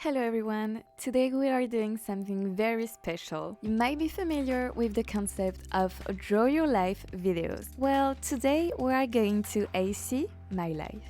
Hello everyone! Today we are doing something very special. You might be familiar with the concept of Draw Your Life videos. Well, today we are going to ACmyLife.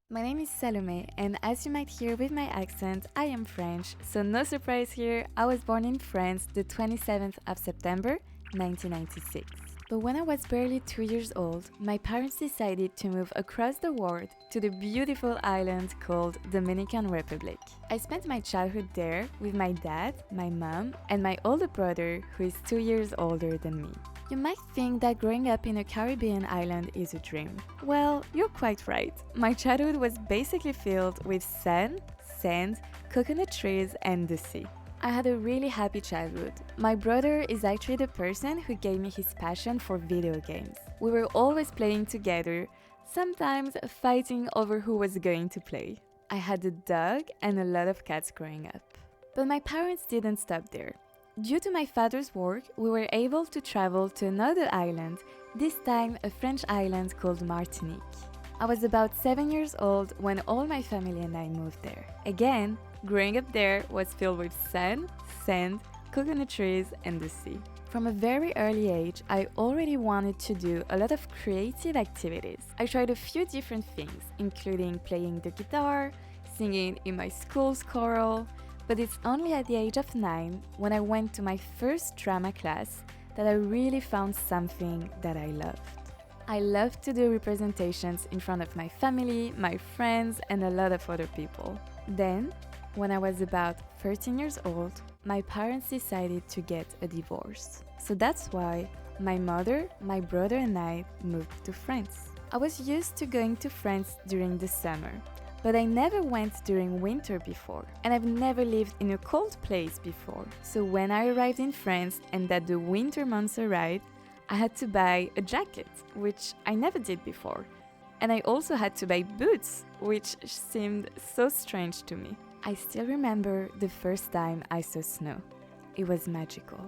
My name is Salome, and as you might hear with my accent, I am French, so no surprise here, I was born in France the 27th of September 1996. But when I was barely 2 years old, my parents decided to move across the world to the beautiful island called Dominican Republic. I spent my childhood there with my dad, my mom, and my older brother, who is 2 years older than me. You might think that growing up in a Caribbean island is a dream. Well, you're quite right. My childhood was basically filled with sun, sand, coconut trees, and the sea. I had a really happy childhood. My brother is actually the person who gave me his passion for video games. We were always playing together, sometimes fighting over who was going to play. I had a dog and a lot of cats growing up. But my parents didn't stop there. Due to my father's work, we were able to travel to another island, this time a French island called Martinique. I was about 7 years old when all my family and I moved there. Again, growing up there was filled with sun, sand, coconut trees, and the sea. From a very early age, I already wanted to do a lot of creative activities. I tried a few different things, including playing the guitar, singing in my school's choral, but it's only at the age of 9, when I went to my first drama class, that I really found something that I loved. I loved to do representations in front of my family, my friends, and a lot of other people. Then, when I was about 13 years old, my parents decided to get a divorce. So that's why my mother, my brother, and I moved to France. I was used to going to France during the summer, but I never went during winter before, and I've never lived in a cold place before. So when I arrived in France and that the winter months arrived, I had to buy a jacket, which I never did before. And I also had to buy boots, which seemed so strange to me. I still remember the first time I saw snow. It was magical.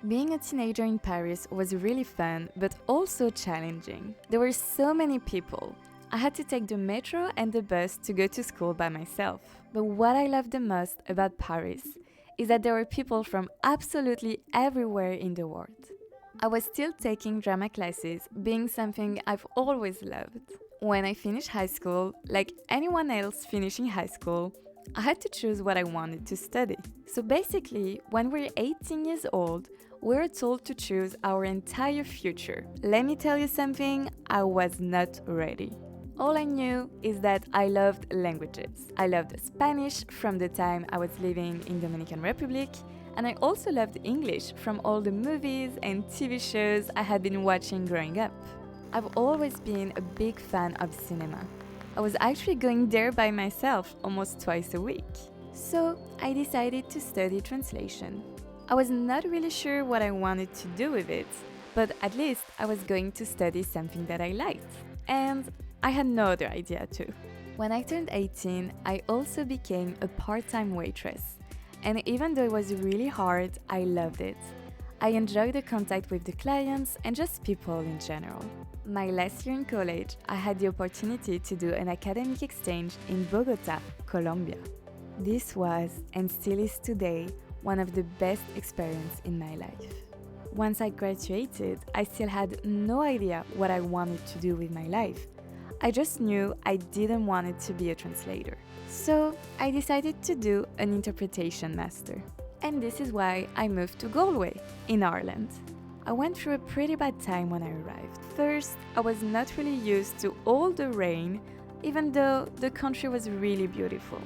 Being a teenager in Paris was really fun, but also challenging. There were so many people. I had to take the metro and the bus to go to school by myself. But what I loved the most about Paris is that there were people from absolutely everywhere in the world. I was still taking drama classes, being something I've always loved. When I finished high school, like anyone else finishing high school, I had to choose what I wanted to study. So basically, when we're 18 years old, we're told to choose our entire future. Let me tell you something, I was not ready. All I knew is that I loved languages. I loved Spanish from the time I was living in Dominican Republic, and I also loved English from all the movies and TV shows I had been watching growing up. I've always been a big fan of cinema. I was actually going there by myself almost twice a week. So I decided to study translation. I was not really sure what I wanted to do with it, but at least I was going to study something that I liked. And I had no other idea too. When I turned 18, I also became a part-time waitress. And even though it was really hard, I loved it. I enjoyed the contact with the clients and just people in general. My last year in college, I had the opportunity to do an academic exchange in Bogota, Colombia. This was, and still is today, one of the best experiences in my life. Once I graduated, I still had no idea what I wanted to do with my life. I just knew I didn't want it to be a translator. So I decided to do an interpretation master. And this is why I moved to Galway, in Ireland. I went through a pretty bad time when I arrived. First, I was not really used to all the rain, even though the country was really beautiful.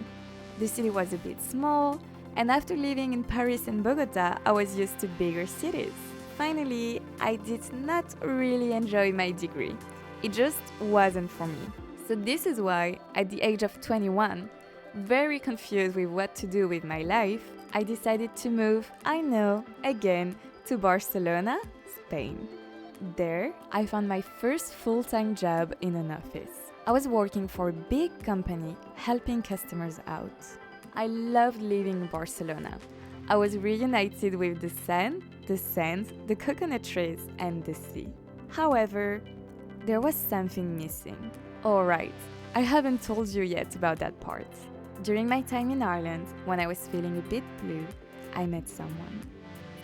The city was a bit small, and after living in Paris and Bogota, I was used to bigger cities. Finally, I did not really enjoy my degree. It just wasn't for me. So this is why, at the age of 21, very confused with what to do with my life, I decided to move, I know, again, to Barcelona, Spain. There, I found my first full-time job in an office. I was working for a big company, helping customers out. I loved living in Barcelona. I was reunited with the sun, the sand, the coconut trees, and the sea. However, there was something missing. Alright, I haven't told you yet about that part. During my time in Ireland, when I was feeling a bit blue, I met someone.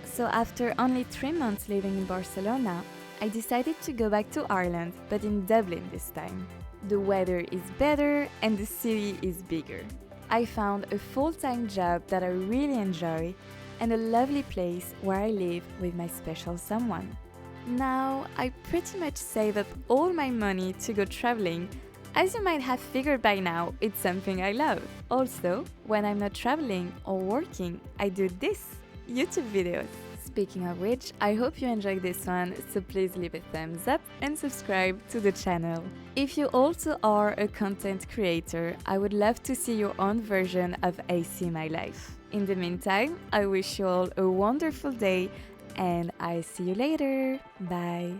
So after only 3 months living in Barcelona, I decided to go back to Ireland, but in Dublin this time. The weather is better and the city is bigger. I found a full-time job that I really enjoy and a lovely place where I live with my special someone. Now, I pretty much save up all my money to go traveling. As you might have figured by now, it's something I love. Also, when I'm not traveling or working, I do this, YouTube videos. Speaking of which, I hope you enjoyed this one, so please leave a thumbs up and subscribe to the channel. If you also are a content creator, I would love to see your own version of ACmyLife. In the meantime, I wish you all a wonderful day and I see you later. Bye!